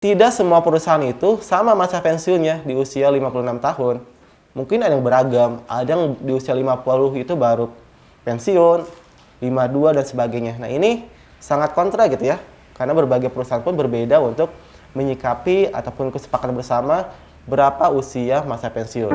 Tidak semua perusahaan itu sama masa pensiunnya di usia 56 tahun. Mungkin ada yang beragam, ada yang di usia 50 itu baru pensiun, 52 dan sebagainya. Nah ini sangat kontra gitu ya, karena berbagai perusahaan pun berbeda untuk menyikapi ataupun kesepakatan bersama berapa usia masa pensiun.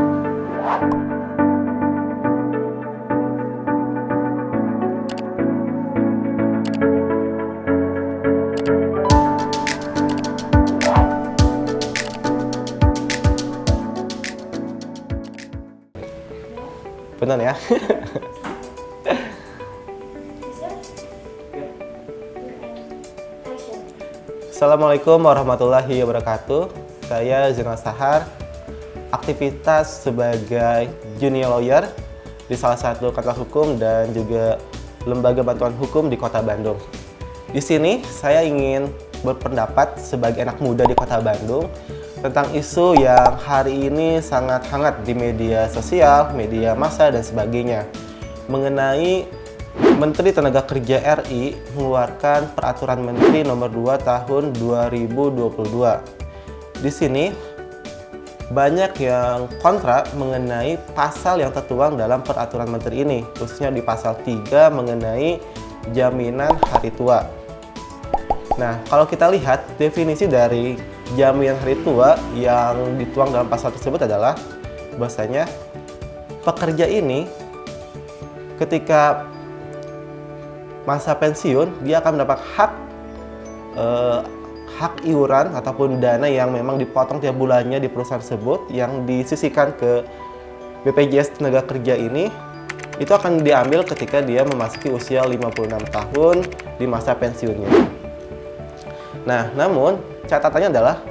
Benar ya? Assalamualaikum warahmatullahi wabarakatuh. Saya Zainal Sahar, aktivitas sebagai junior lawyer di salah satu kantor hukum dan juga lembaga bantuan hukum di Kota Bandung. Di sini saya ingin berpendapat sebagai anak muda di Kota Bandung tentang isu yang hari ini sangat hangat di media sosial, media massa, dan sebagainya mengenai Menteri Tenaga Kerja RI mengeluarkan Peraturan Menteri Nomor 2 Tahun 2022. Di sini banyak yang kontra mengenai pasal yang tertuang dalam Peraturan Menteri ini, khususnya di pasal 3 mengenai jaminan hari tua. Nah, kalau kita lihat definisi dari jaminan hari tua yang dituang dalam pasal tersebut adalah bahwasanya pekerja ini ketika masa pensiun dia akan mendapat hak iuran ataupun dana yang memang dipotong tiap bulannya di perusahaan tersebut yang disisihkan ke BPJS Tenaga Kerja ini, itu akan diambil ketika dia memasuki usia 56 tahun di masa pensiunnya. Nah, namun catatannya adalah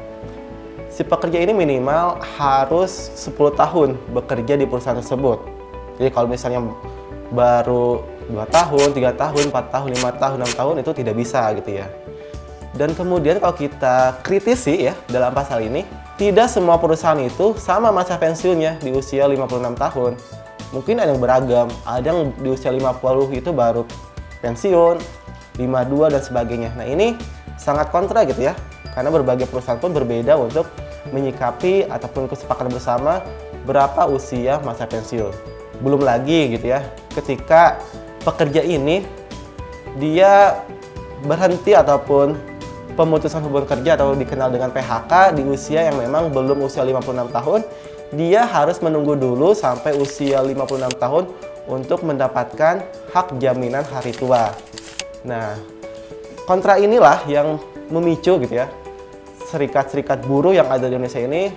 si pekerja ini minimal harus 10 tahun bekerja di perusahaan tersebut. Jadi kalau misalnya baru 2 tahun, 3 tahun, 4 tahun, 5 tahun, 6 tahun itu tidak bisa gitu ya. Dan kemudian kalau kita kritisi ya dalam pasal ini, tidak semua perusahaan itu sama masa pensiunnya di usia 56 tahun. Mungkin ada yang beragam, ada yang di usia 50 itu baru pensiun, 52 dan sebagainya. Nah ini sangat kontra gitu ya, karena berbagai perusahaan pun berbeda untuk menyikapi ataupun kesepakatan bersama berapa usia masa pensiun. Belum lagi gitu ya, ketika pekerja ini dia berhenti ataupun pemutusan hubungan kerja atau dikenal dengan PHK di usia yang memang belum usia 56 tahun, dia harus menunggu dulu sampai usia 56 tahun untuk mendapatkan hak jaminan hari tua. Nah, kontra inilah yang memicu gitu ya serikat-serikat buruh yang ada di Indonesia ini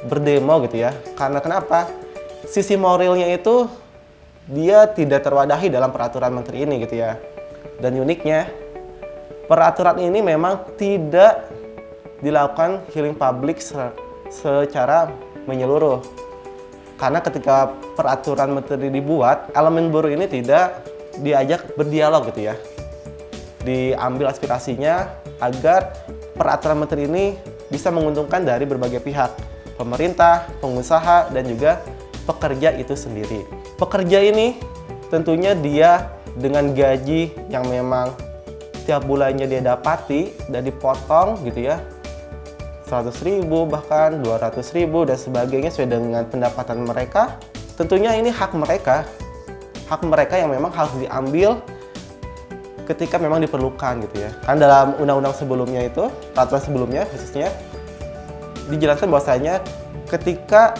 berdemo gitu ya. Karena kenapa? Sisi moralnya itu dia tidak terwadahi dalam peraturan menteri ini gitu ya. Dan uniknya peraturan ini memang tidak dilakukan hearing public secara menyeluruh. Karena ketika peraturan menteri dibuat, elemen buruh ini tidak diajak berdialog gitu ya. Diambil aspirasinya agar peraturan menteri ini bisa menguntungkan dari berbagai pihak, pemerintah, pengusaha, dan juga pekerja itu sendiri. Pekerja ini tentunya dia dengan gaji yang memang setiap bulannya dia dapati dan dipotong gitu ya, 100.000 bahkan 200.000 dan sebagainya sesuai dengan pendapatan mereka. Tentunya ini hak mereka yang memang harus diambil ketika memang diperlukan gitu ya. Kan dalam undang-undang sebelumnya itu, peraturan sebelumnya khususnya dijelaskan bahwasanya ketika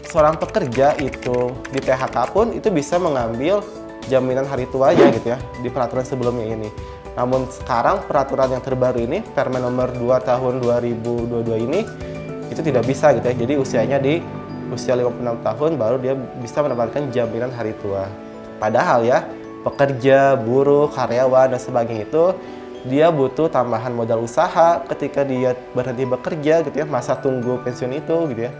seorang pekerja itu di PHK pun itu bisa mengambil jaminan hari tuanya gitu ya di peraturan sebelumnya ini. Namun sekarang peraturan yang terbaru ini, Permen nomor 2 tahun 2022 ini itu tidak bisa gitu ya. Jadi usianya di usia 56 tahun baru dia bisa mendapatkan jaminan hari tua. Padahal ya pekerja, buruh, karyawan, dan sebagainya itu dia butuh tambahan modal usaha ketika dia berhenti bekerja gitu ya, masa tunggu pensiun itu gitu ya.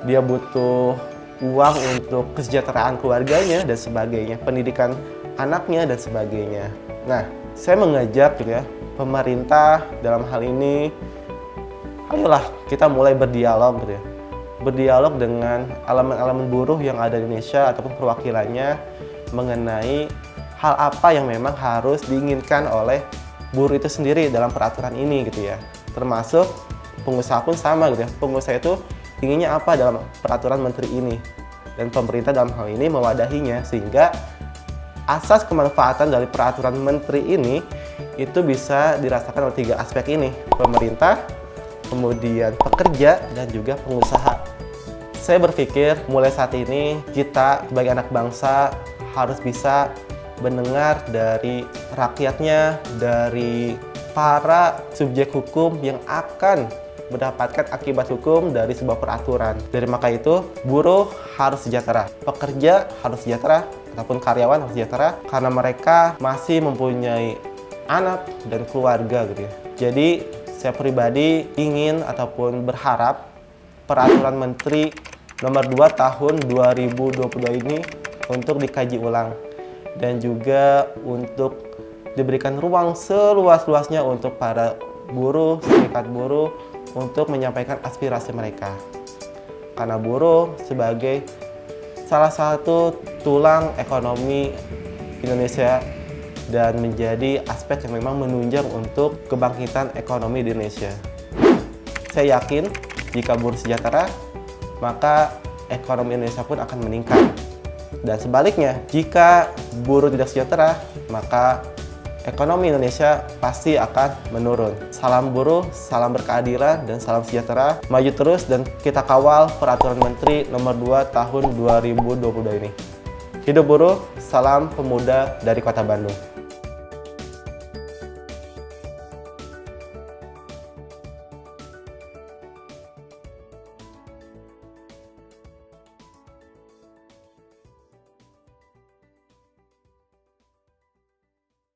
Dia butuh uang untuk kesejahteraan keluarganya dan sebagainya, pendidikan anaknya dan sebagainya. Nah, saya mengajak gitu ya, pemerintah dalam hal ini, ayolah kita mulai berdialog gitu ya. Berdialog dengan elemen-elemen buruh yang ada di Indonesia ataupun perwakilannya mengenai hal apa yang memang harus diinginkan oleh buruh itu sendiri dalam peraturan ini gitu ya. Termasuk pengusaha pun sama gitu ya. Pengusaha itu inginnya apa dalam peraturan menteri ini. Dan pemerintah dalam hal ini mewadahinya sehingga asas kemanfaatan dari peraturan menteri ini itu bisa dirasakan oleh 3 aspek ini. Pemerintah, kemudian pekerja, dan juga pengusaha. Saya berpikir mulai saat ini kita sebagai anak bangsa harus bisa mendengar dari rakyatnya, dari para subjek hukum yang akan mendapatkan akibat hukum dari sebuah peraturan. Dari maka itu, buruh harus sejahtera, pekerja harus sejahtera, ataupun karyawan harus sejahtera, karena mereka masih mempunyai anak dan keluarga gitu ya. Jadi, saya pribadi ingin ataupun berharap peraturan Menteri nomor 2 tahun 2022 ini untuk dikaji ulang dan juga untuk diberikan ruang seluas-luasnya untuk para buruh, serikat buruh untuk menyampaikan aspirasi mereka. Karena buruh sebagai salah satu tulang ekonomi Indonesia dan menjadi aspek yang memang menunjang untuk kebangkitan ekonomi di Indonesia. Saya yakin jika buruh sejahtera, maka ekonomi Indonesia pun akan meningkat. Dan sebaliknya, jika buruh tidak sejahtera, maka ekonomi Indonesia pasti akan menurun. Salam buruh, salam berkeadilan, dan salam sejahtera. Maju terus dan kita kawal peraturan Menteri nomor 2 tahun 2022 ini. Hidup buruh, salam pemuda dari Kota Bandung.